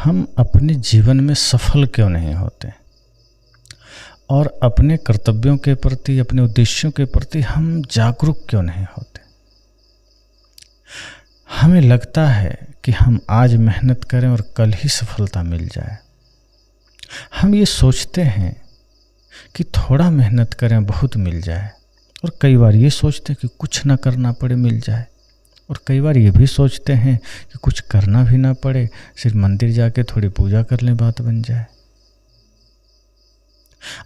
हम अपने जीवन में सफल क्यों नहीं होते और अपने कर्तव्यों के प्रति, अपने उद्देश्यों के प्रति हम जागरूक क्यों नहीं होते। हमें लगता है कि हम आज मेहनत करें और कल ही सफलता मिल जाए। हम ये सोचते हैं कि थोड़ा मेहनत करें बहुत मिल जाए, और कई बार ये सोचते हैं कि कुछ ना करना पड़े मिल जाए, और कई बार ये भी सोचते हैं कि कुछ करना भी ना पड़े, सिर्फ मंदिर जाके थोड़ी पूजा कर लें बात बन जाए।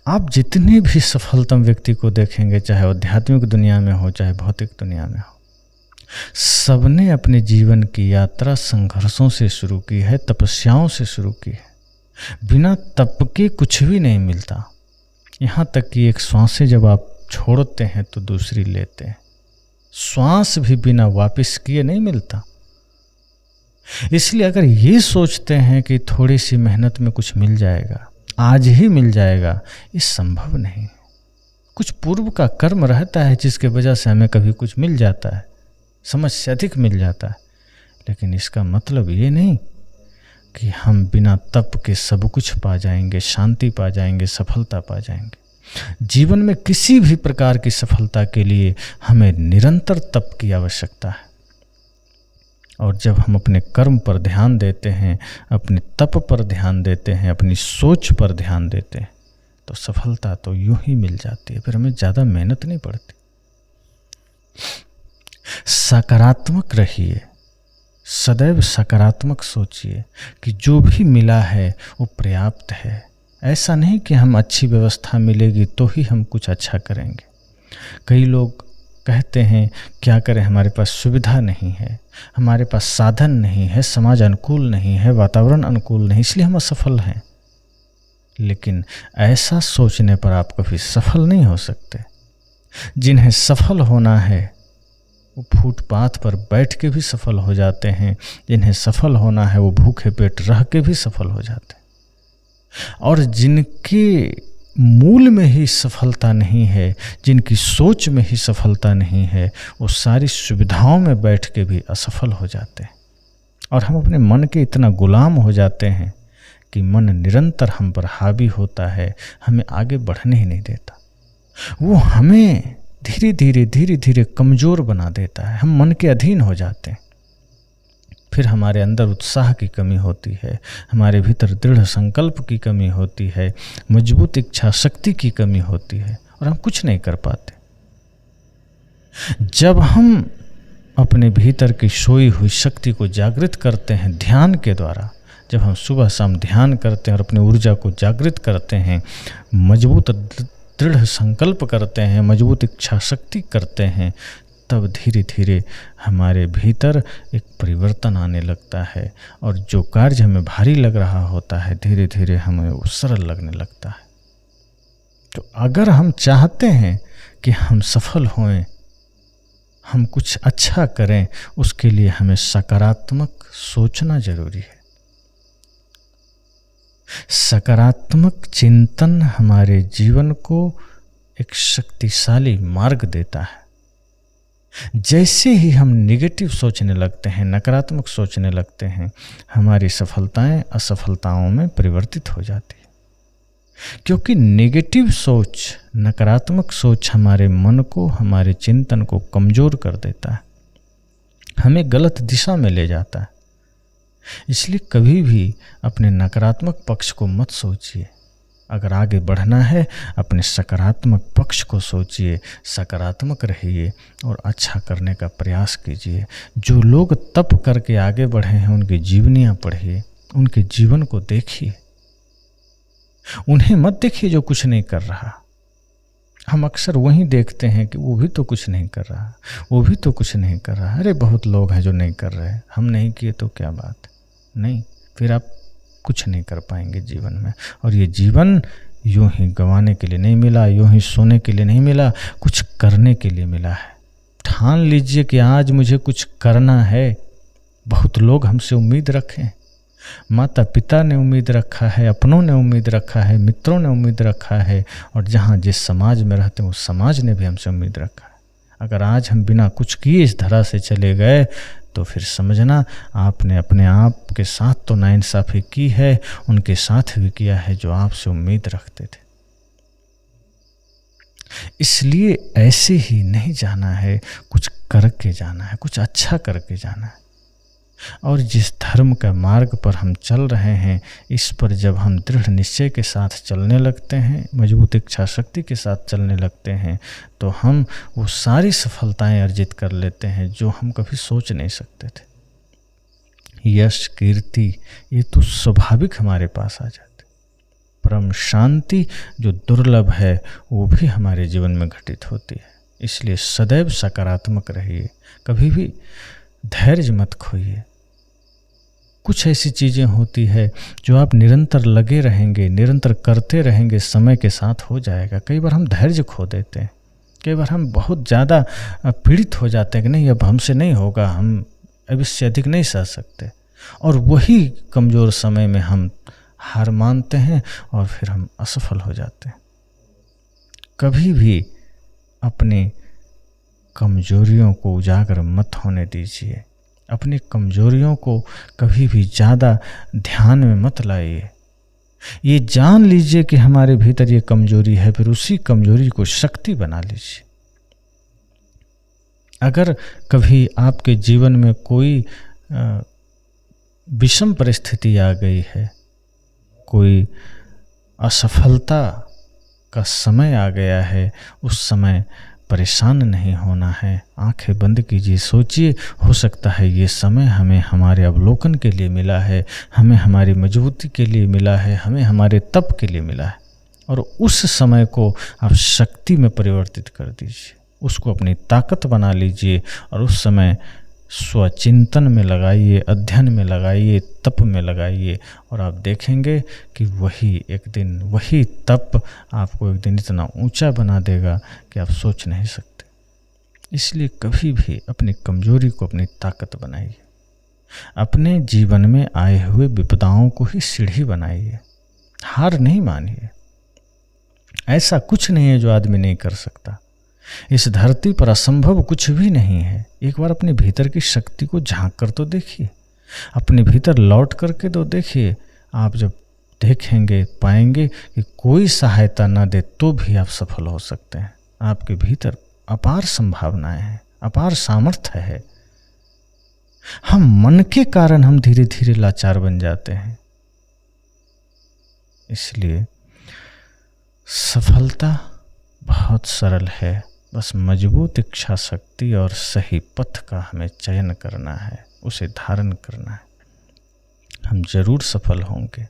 आप जितने भी सफलतम व्यक्ति को देखेंगे, चाहे आध्यात्मिक दुनिया में हो चाहे भौतिक दुनिया में हो, सबने अपने जीवन की यात्रा संघर्षों से शुरू की है, तपस्याओं से शुरू की है। बिना तप के कुछ भी नहीं मिलता। यहाँ तक कि एक श्वासें जब आप छोड़ते हैं तो दूसरी लेते हैं, श्वास भी बिना वापस किए नहीं मिलता। इसलिए अगर ये सोचते हैं कि थोड़ी सी मेहनत में कुछ मिल जाएगा, आज ही मिल जाएगा, ये संभव नहीं। कुछ पूर्व का कर्म रहता है जिसके वजह से हमें कभी कुछ मिल जाता है, समझ से अधिक मिल जाता है, लेकिन इसका मतलब ये नहीं कि हम बिना तप के सब कुछ पा जाएंगे, शांति पा जाएंगे, सफलता पा जाएंगे। जीवन में किसी भी प्रकार की सफलता के लिए हमें निरंतर तप की आवश्यकता है। और जब हम अपने कर्म पर ध्यान देते हैं, अपने तप पर ध्यान देते हैं, अपनी सोच पर ध्यान देते हैं, तो सफलता तो यूं ही मिल जाती है। फिर हमें ज़्यादा मेहनत नहीं पड़ती। सकारात्मक रहिए, सदैव सकारात्मक सोचिए कि जो भी मिला है वो पर्याप्त है। ऐसा नहीं कि हम अच्छी व्यवस्था मिलेगी तो ही हम कुछ अच्छा करेंगे। कई लोग कहते हैं क्या करें, हमारे पास सुविधा नहीं है, हमारे पास साधन नहीं है, समाज अनुकूल नहीं है, वातावरण अनुकूल नहीं, इसलिए हम असफल हैं। लेकिन ऐसा सोचने पर आप कभी सफल नहीं हो सकते। जिन्हें सफल होना है वो फुटपाथ पर बैठ के भी सफल हो जाते हैं, जिन्हें सफल होना है वो भूखे पेट रह के भी सफल हो जाते हैं। और जिनके मूल में ही सफलता नहीं है, जिनकी सोच में ही सफलता नहीं है, वो सारी सुविधाओं में बैठ के भी असफल हो जाते हैं। और हम अपने मन के इतना गुलाम हो जाते हैं कि मन निरंतर हम पर हावी होता है, हमें आगे बढ़ने ही नहीं देता। वो हमें धीरे धीरे कमज़ोर बना देता है। हम मन के अधीन हो जाते हैं। फिर हमारे अंदर उत्साह की कमी होती है, हमारे भीतर दृढ़ संकल्प की कमी होती है, मजबूत इच्छा शक्ति की कमी होती है, और हम कुछ नहीं कर पाते। जब हम अपने भीतर की सोई हुई शक्ति को जागृत करते हैं ध्यान के द्वारा, जब हम सुबह शाम ध्यान करते हैं और अपनी ऊर्जा को जागृत करते हैं, मजबूत दृढ़ संकल्प करते हैं, मजबूत इच्छा शक्ति करते हैं, तब धीरे धीरे हमारे भीतर एक परिवर्तन आने लगता है। और जो कार्य हमें भारी लग रहा होता है, धीरे धीरे हमें वो सरल लगने लगता है। तो अगर हम चाहते हैं कि हम सफल होएं, हम कुछ अच्छा करें, उसके लिए हमें सकारात्मक सोचना जरूरी है। सकारात्मक चिंतन हमारे जीवन को एक शक्तिशाली मार्ग देता है। जैसे ही हम नेगेटिव सोचने लगते हैं, नकारात्मक सोचने लगते हैं, हमारी सफलताएं असफलताओं में परिवर्तित हो जाती है। क्योंकि नेगेटिव सोच, नकारात्मक सोच हमारे मन को, हमारे चिंतन को कमज़ोर कर देता है, हमें गलत दिशा में ले जाता है। इसलिए कभी भी अपने नकारात्मक पक्ष को मत सोचिए। अगर आगे बढ़ना है, अपने सकारात्मक पक्ष को सोचिए, सकारात्मक रहिए और अच्छा करने का प्रयास कीजिए। जो लोग तप करके आगे बढ़े हैं, उनकी जीवनियाँ पढ़िए, उनके जीवन को देखिए। उन्हें मत देखिए जो कुछ नहीं कर रहा। हम अक्सर वही देखते हैं कि वो भी तो कुछ नहीं कर रहा, वो भी तो कुछ नहीं कर रहा। अरे बहुत लोग हैं जो नहीं कर रहे, हम नहीं किए तो क्या बात नहीं। फिर आप कुछ नहीं कर पाएंगे जीवन में। और ये जीवन यूं ही गंवाने के लिए नहीं मिला, यूं ही सोने के लिए नहीं मिला, कुछ करने के लिए मिला है। ठान लीजिए कि आज मुझे कुछ करना है। बहुत लोग हमसे उम्मीद रखें, माता पिता ने उम्मीद रखा है, अपनों ने उम्मीद रखा है, मित्रों ने उम्मीद रखा है, और जहाँ जिस समाज में रहते हैं उस समाज ने भी हमसे उम्मीद रखा है। अगर आज हम बिना कुछ किए इस धरा से चले गए तो फिर समझना आपने अपने आप के साथ तो नाइंसाफ़ी की है, उनके साथ भी किया है जो आपसे उम्मीद रखते थे। इसलिए ऐसे ही नहीं जाना है, कुछ करके जाना है, कुछ अच्छा करके जाना है। और जिस धर्म का मार्ग पर हम चल रहे हैं, इस पर जब हम दृढ़ निश्चय के साथ चलने लगते हैं, मजबूत इच्छा शक्ति के साथ चलने लगते हैं, तो हम वो सारी सफलताएं अर्जित कर लेते हैं जो हम कभी सोच नहीं सकते थे। यश, कीर्ति, ये तो स्वाभाविक हमारे पास आ जाते। परम शांति जो दुर्लभ है वो भी हमारे जीवन में घटित होती है। इसलिए सदैव सकारात्मक रहिए, कभी भी धैर्य मत खोइए। कुछ ऐसी चीज़ें होती है जो आप निरंतर लगे रहेंगे, निरंतर करते रहेंगे, समय के साथ हो जाएगा। कई बार हम धैर्य खो देते हैं, कई बार हम बहुत ज़्यादा पीड़ित हो जाते हैं कि नहीं अब हमसे नहीं होगा, हम अब इससे अधिक नहीं सह सकते, और वही कमज़ोर समय में हम हार मानते हैं और फिर हम असफल हो जाते हैं। कभी भी अपनी कमजोरियों को उजागर मत होने दीजिए, अपनी कमजोरियों को कभी भी ज़्यादा ध्यान में मत लाइए। ये जान लीजिए कि हमारे भीतर ये कमजोरी है, फिर उसी कमजोरी को शक्ति बना लीजिए। अगर कभी आपके जीवन में कोई विषम परिस्थिति आ गई है, कोई असफलता का समय आ गया है, उस समय परेशान नहीं होना है। आंखें बंद कीजिए, सोचिए, हो सकता है ये समय हमें हमारे अवलोकन के लिए मिला है, हमें हमारी मजबूती के लिए मिला है, हमें हमारे तप के लिए मिला है, और उस समय को आप शक्ति में परिवर्तित कर दीजिए, उसको अपनी ताकत बना लीजिए, और उस समय स्वचिंतन में लगाइए, अध्ययन में लगाइए, तप में लगाइए, और आप देखेंगे कि वही एक दिन, वही तप आपको एक दिन इतना ऊंचा बना देगा कि आप सोच नहीं सकते। इसलिए कभी भी अपनी कमजोरी को अपनी ताकत बनाइए, अपने जीवन में आए हुए विपदाओं को ही सीढ़ी बनाइए, हार नहीं मानिए। ऐसा कुछ नहीं है जो आदमी नहीं कर सकता। इस धरती पर असंभव कुछ भी नहीं है। एक बार अपने भीतर की शक्ति को झांक कर तो देखिए, अपने भीतर लौट करके तो देखिए। आप जब देखेंगे पाएंगे कि कोई सहायता ना दे तो भी आप सफल हो सकते हैं। आपके भीतर अपार संभावनाएं हैं, अपार सामर्थ्य है। हम मन के कारण हम धीरे धीरे लाचार बन जाते हैं। इसलिए सफलता बहुत सरल है, बस मजबूत इच्छा शक्ति और सही पथ का हमें चयन करना है, उसे धारण करना है। हम जरूर सफल होंगे।